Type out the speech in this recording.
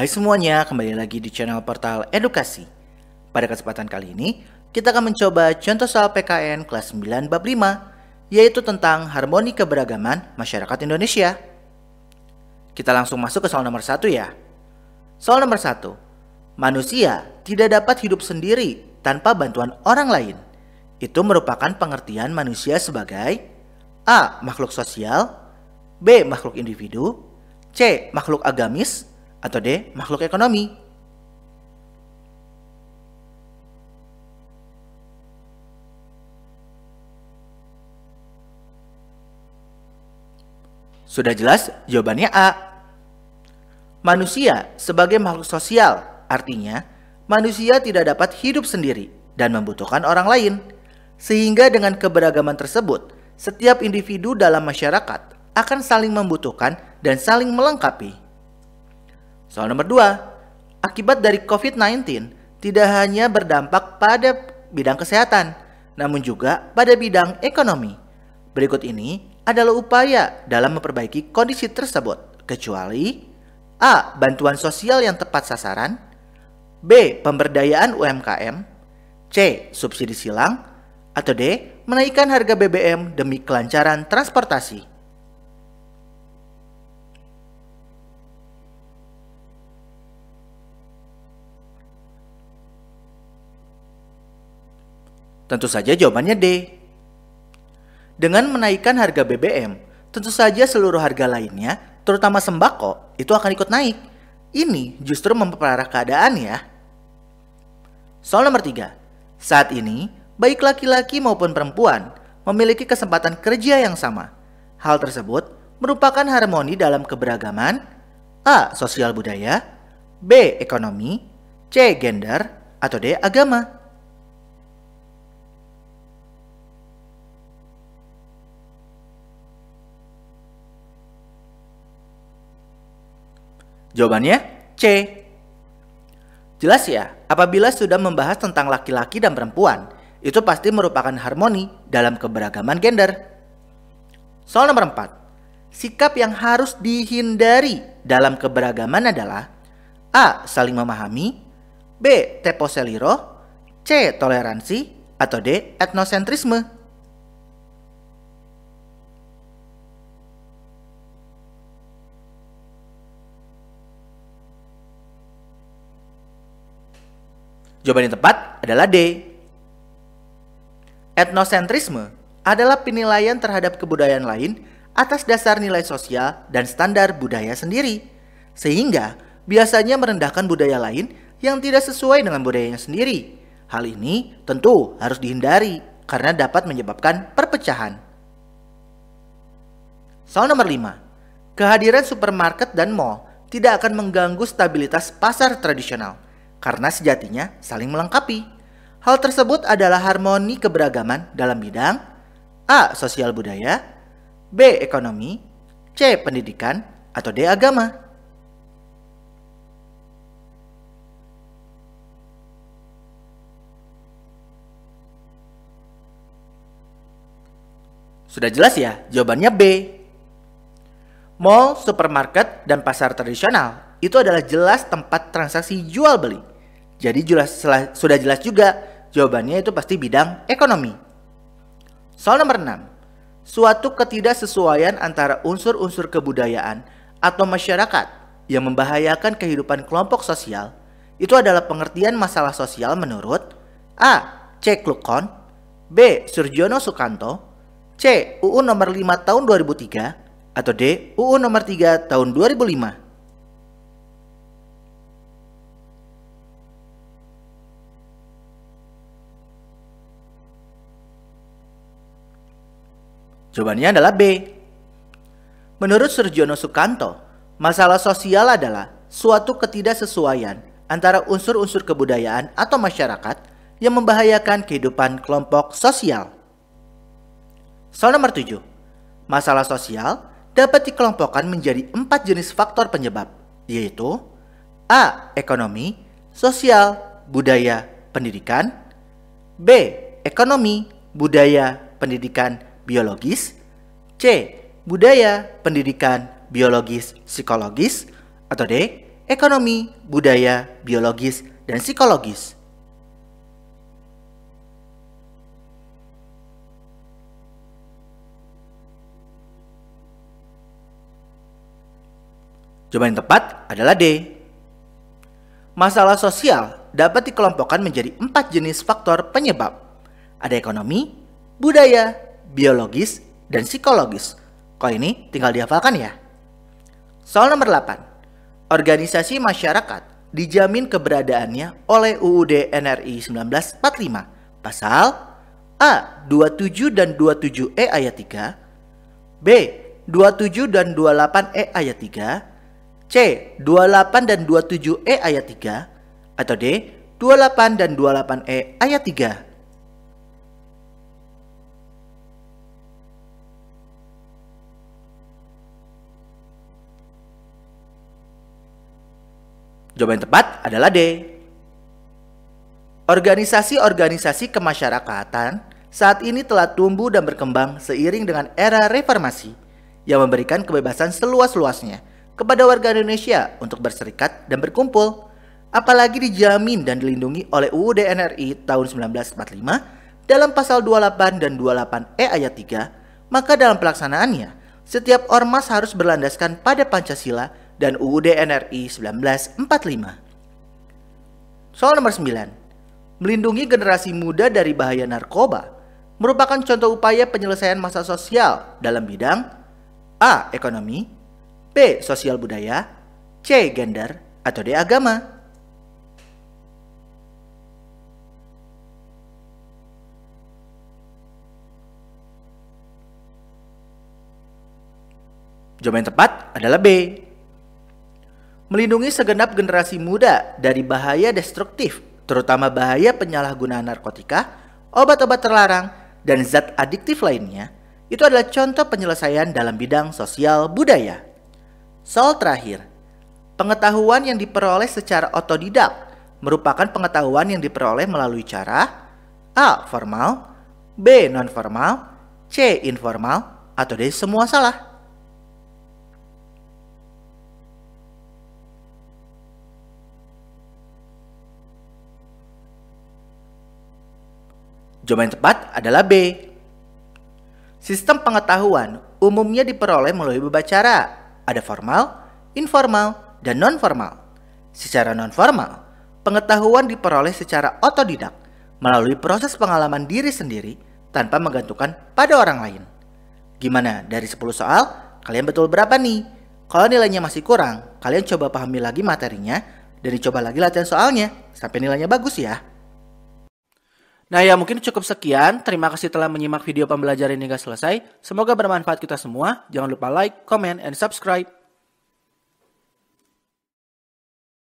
Hai semuanya, kembali lagi di channel Portal Edukasi. Pada kesempatan kali ini, kita akan mencoba contoh soal PKN kelas 9 bab 5, yaitu tentang harmoni keberagaman masyarakat Indonesia. Kita langsung masuk ke soal nomor 1 ya. Soal nomor 1. Manusia tidak dapat hidup sendiri tanpa bantuan orang lain. Itu merupakan pengertian manusia sebagai A. Makhluk sosial, B. Makhluk individu, C. Makhluk agamis, atau D. Makhluk ekonomi. Sudah jelas? Jawabannya A. Manusia sebagai makhluk sosial, artinya manusia tidak dapat hidup sendiri dan membutuhkan orang lain. Sehingga dengan keberagaman tersebut, setiap individu dalam masyarakat akan saling membutuhkan dan saling melengkapi. Soal nomor 2, akibat dari COVID-19 tidak hanya berdampak pada bidang kesehatan, namun juga pada bidang ekonomi. Berikut ini adalah upaya dalam memperbaiki kondisi tersebut, kecuali A. Bantuan sosial yang tepat sasaran, B. Pemberdayaan UMKM, C. Subsidi silang, atau D. Menaikkan harga BBM demi kelancaran transportasi. Tentu saja jawabannya D. Dengan menaikkan harga BBM, tentu saja seluruh harga lainnya, terutama sembako, itu akan ikut naik. Ini justru memperparah keadaan ya. Soal nomor 3. Saat ini, baik laki-laki maupun perempuan memiliki kesempatan kerja yang sama. Hal tersebut merupakan harmoni dalam keberagaman A. Sosial budaya, B. Ekonomi, C. Gender, atau D. Agama. Jawabannya C. Jelas ya, apabila sudah membahas tentang laki-laki dan perempuan, itu pasti merupakan harmoni dalam keberagaman gender. Soal nomor 4. Sikap yang harus dihindari dalam keberagaman adalah A. Saling memahami, B. Tempo seliro, C. Toleransi, atau D. Etnosentrisme. Jawaban yang tepat adalah D. Etnosentrisme adalah penilaian terhadap kebudayaan lain atas dasar nilai sosial dan standar budaya sendiri, sehingga biasanya merendahkan budaya lain yang tidak sesuai dengan budayanya sendiri. Hal ini tentu harus dihindari karena dapat menyebabkan perpecahan. Soal nomor 5. Kehadiran supermarket dan mall tidak akan mengganggu stabilitas pasar tradisional, karena sejatinya saling melengkapi. Hal tersebut adalah harmoni keberagaman dalam bidang A. Sosial budaya, B. Ekonomi, C. Pendidikan, atau D. Agama. Sudah jelas ya? Jawabannya B. Mall, supermarket, dan pasar tradisional itu adalah jelas tempat transaksi jual beli. Jadi sudah jelas juga jawabannya itu pasti bidang ekonomi. Soal nomor 6. Suatu ketidaksesuaian antara unsur-unsur kebudayaan atau masyarakat yang membahayakan kehidupan kelompok sosial itu adalah pengertian masalah sosial menurut A. C. Klukon, B. Surjono Sukanto, C. UU nomor 5 tahun 2003, atau D. UU nomor 3 tahun 2005. Jawabannya adalah B. Menurut Surjono Sukanto, masalah sosial adalah suatu ketidaksesuaian antara unsur-unsur kebudayaan atau masyarakat yang membahayakan kehidupan kelompok sosial. Soal nomor 7. Masalah sosial dapat dikelompokkan menjadi 4 jenis faktor penyebab, yaitu A. Ekonomi, sosial, budaya, pendidikan, B. Ekonomi, budaya, pendidikan, biologis, C. Budaya, pendidikan, biologis, psikologis, atau D. ekonomi, budaya, biologis, dan psikologis. Jawaban yang tepat adalah D. Masalah sosial dapat dikelompokkan menjadi 4 jenis faktor penyebab. Ada ekonomi, budaya, biologis, dan psikologis. Kalau ini tinggal dihafalkan ya. Soal nomor 8. Organisasi masyarakat dijamin keberadaannya oleh UUD NRI 1945. Pasal A. 27 dan 27E ayat 3, B. 27 dan 28E ayat 3, C. 28 dan 27E ayat 3, atau D. 28 dan 28E ayat 3. Jawaban yang tepat adalah D. Organisasi-organisasi kemasyarakatan saat ini telah tumbuh dan berkembang seiring dengan era reformasi yang memberikan kebebasan seluas-luasnya kepada warga Indonesia untuk berserikat dan berkumpul, apalagi dijamin dan dilindungi oleh UUD NRI tahun 1945 dalam pasal 28 dan 28E ayat 3, maka dalam pelaksanaannya, setiap ormas harus berlandaskan pada Pancasila dan UUD NRI 1945. Soal nomor 9. Melindungi generasi muda dari bahaya narkoba merupakan contoh upaya penyelesaian masalah sosial dalam bidang A. Ekonomi, B. Sosial budaya, C. Gender, atau D. Agama. Jawaban yang tepat adalah B. Melindungi segenap generasi muda dari bahaya destruktif, terutama bahaya penyalahgunaan narkotika, obat-obat terlarang, dan zat adiktif lainnya, itu adalah contoh penyelesaian dalam bidang sosial budaya. Soal terakhir, pengetahuan yang diperoleh secara otodidak merupakan pengetahuan yang diperoleh melalui cara A. Formal, B. Non-formal, C. Informal, atau D. Semua salah. Jawaban yang tepat adalah B. Sistem pengetahuan umumnya diperoleh melalui beberapa cara. Ada formal, informal, dan non-formal. Secara non-formal, pengetahuan diperoleh secara otodidak melalui proses pengalaman diri sendiri tanpa menggantungkan pada orang lain. Gimana? Dari 10 soal, kalian betul berapa nih? Kalau nilainya masih kurang, kalian coba pahami lagi materinya dan dicoba lagi latihan soalnya sampai nilainya bagus ya. Nah ya, mungkin cukup sekian. Terima kasih telah menyimak video pembelajaran hingga selesai. Semoga bermanfaat kita semua. Jangan lupa like, comment, and subscribe.